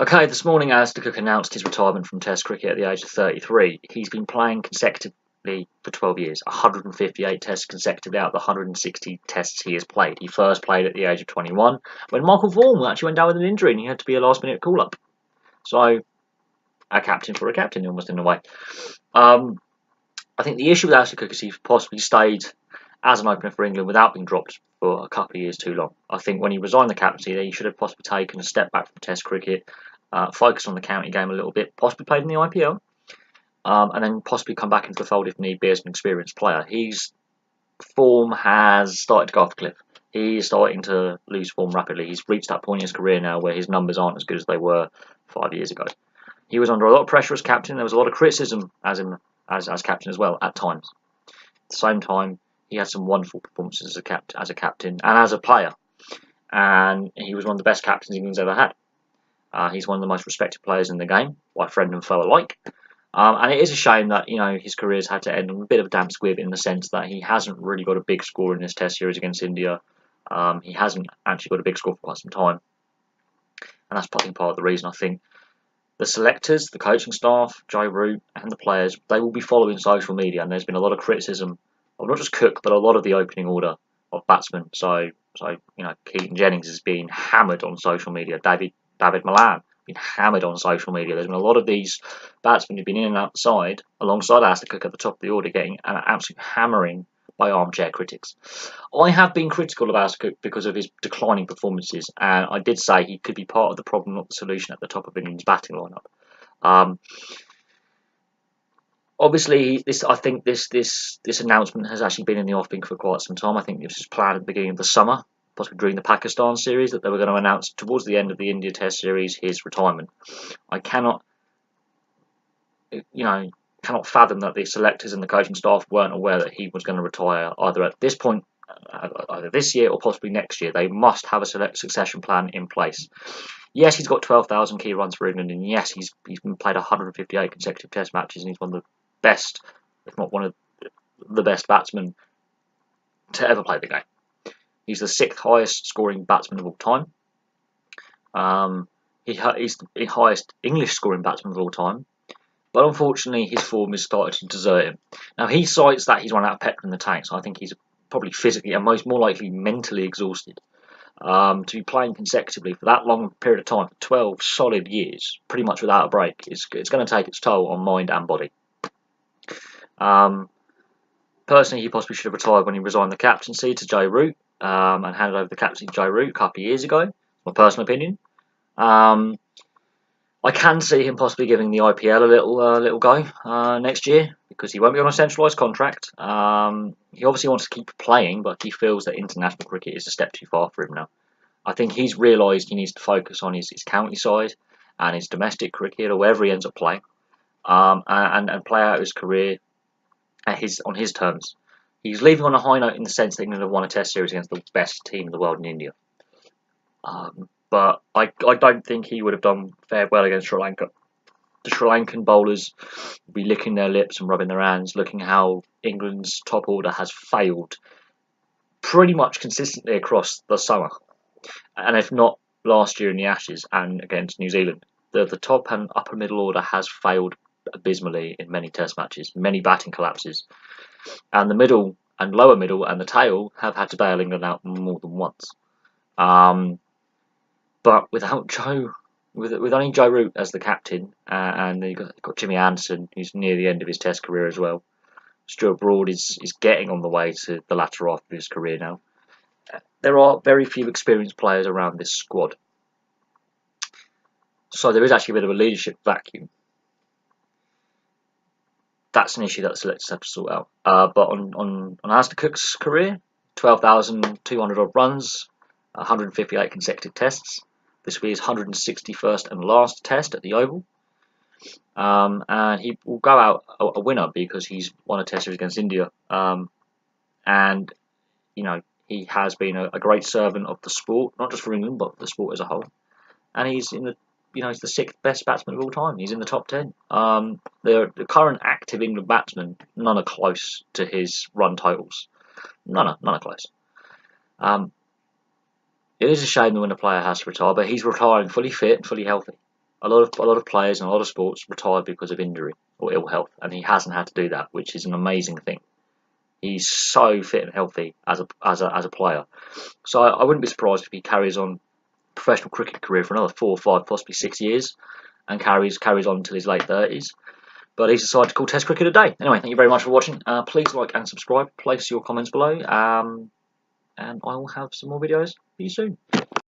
Okay, this morning Alistair Cook announced his retirement from Test cricket at the age of 33. He's been playing consecutively for 12 years, 158 tests consecutively out of the 160 tests he has played. He first played at the age of 21 when Michael Vaughan actually went down with an injury and he had to be a last-minute call-up. So, a captain for a captain, almost in a way. I think the issue with Alistair Cook is he possibly stayed as an opener for England without being dropped for a couple of years too long. I think when he resigned the captaincy, he should have possibly taken a step back from Test cricket, focused on the county game a little bit, possibly played in the IPL, and then possibly come back into the fold if need be as an experienced player. His form has started to go off the cliff. He's starting to lose form rapidly. He's reached that point in his career now where his numbers aren't as good as they were 5 years ago. He was under a lot of pressure as captain. There was a lot of criticism as captain as well at times. At the same time, he had some wonderful performances as a captain and as a player, and he was one of the best captains England's ever had. He's one of the most respected players in the game, by friend and foe alike. And it is a shame that his career's had to end on a bit of a damp squib in the sense that he hasn't really got a big score in this Test series against India. He hasn't actually got a big score for quite some time, and that's probably part of the reason. I think the selectors, the coaching staff, Joe Root, and the players, they will be following social media, and there's been a lot of criticism of not just Cook, but a lot of the opening order of batsmen. So Keaton Jennings has been hammered on social media. David Malan been hammered on social media. There's been a lot of these batsmen who've been in and outside, alongside Alistair Cook at the top of the order, getting an absolute hammering by armchair critics. I have been critical of Alistair Cook because of his declining performances, and I did say he could be part of the problem, not the solution, at the top of England's batting lineup. Obviously, I think this announcement has actually been in the offing for quite some time. I think this was planned at the beginning of the summer, possibly during the Pakistan series, that they were going to announce towards the end of the India Test series his retirement. I cannot fathom that the selectors and the coaching staff weren't aware that he was going to retire either at this point, either this year or possibly next year. They must have a succession plan in place. Yes, he's got 12,000 key runs for England, and yes, he's played 158 consecutive Test matches, and he's one of the best, if not one of the best batsmen to ever play the game. He's the 6th highest scoring batsman of all time. He's the highest English scoring batsman of all time. But unfortunately, his form has started to desert him. Now, he cites that he's run out of petrol in the tank, so I think he's probably physically and more likely mentally exhausted. To be playing consecutively for that long period of time, for 12 solid years, pretty much without a break, it's going to take its toll on mind and body. Personally, he possibly should have retired when he resigned the captaincy to Joe Root and handed over the captaincy to Joe Root a couple of years ago. My personal opinion. I can see him possibly giving the IPL a little go next year because he won't be on a centralised contract. He obviously wants to keep playing, but he feels that international cricket is a step too far for him now. I think he's realised he needs to focus on his county side and his domestic cricket or wherever he ends up playing, and play out his career on his terms. He's leaving on a high note in the sense that England have won a Test series against the best team in the world in India. But I don't think he would have done fair well against Sri Lanka. The Sri Lankan bowlers will be licking their lips and rubbing their hands, looking how England's top order has failed pretty much consistently across the summer. And if not last year in the Ashes and against New Zealand, the top and upper middle order has failed abysmally in many Test matches, many batting collapses. And the middle and lower middle and the tail have had to bail England out more than once. But without Joe, with only Joe Root as the captain, and you've got Jimmy Anderson, who's near the end of his Test career as well. Stuart Broad is getting on the way to the latter half of his career now. There are very few experienced players around this squad. So there is actually a bit of a leadership vacuum. That's an issue that the selectors have to sort out. But on Alistair Cook's career, 12,200 odd runs, 158 consecutive tests. This will be his 161st and last Test at the Oval. And he will go out a winner because he's won a Test series against India. And he has been a great servant of the sport, not just for England, but for the sport as a whole. And he's in the he's the 6th best batsman of all time. He's in the top 10. The current active England batsmen, none are close to his run totals. None are close. It is a shame that when a player has to retire, but he's retiring fully fit, fully healthy. A lot of players and a lot of sports retire because of injury or ill health, and he hasn't had to do that, which is an amazing thing. He's so fit and healthy as a player. So I wouldn't be surprised if he carries on professional cricket career for another 4 or 5, possibly 6 years, and carries on until his late 30s. But he's decided to call Test cricket a day. Anyway, thank you very much for watching. Please like and subscribe. Place your comments below. And I will have some more videos for you soon.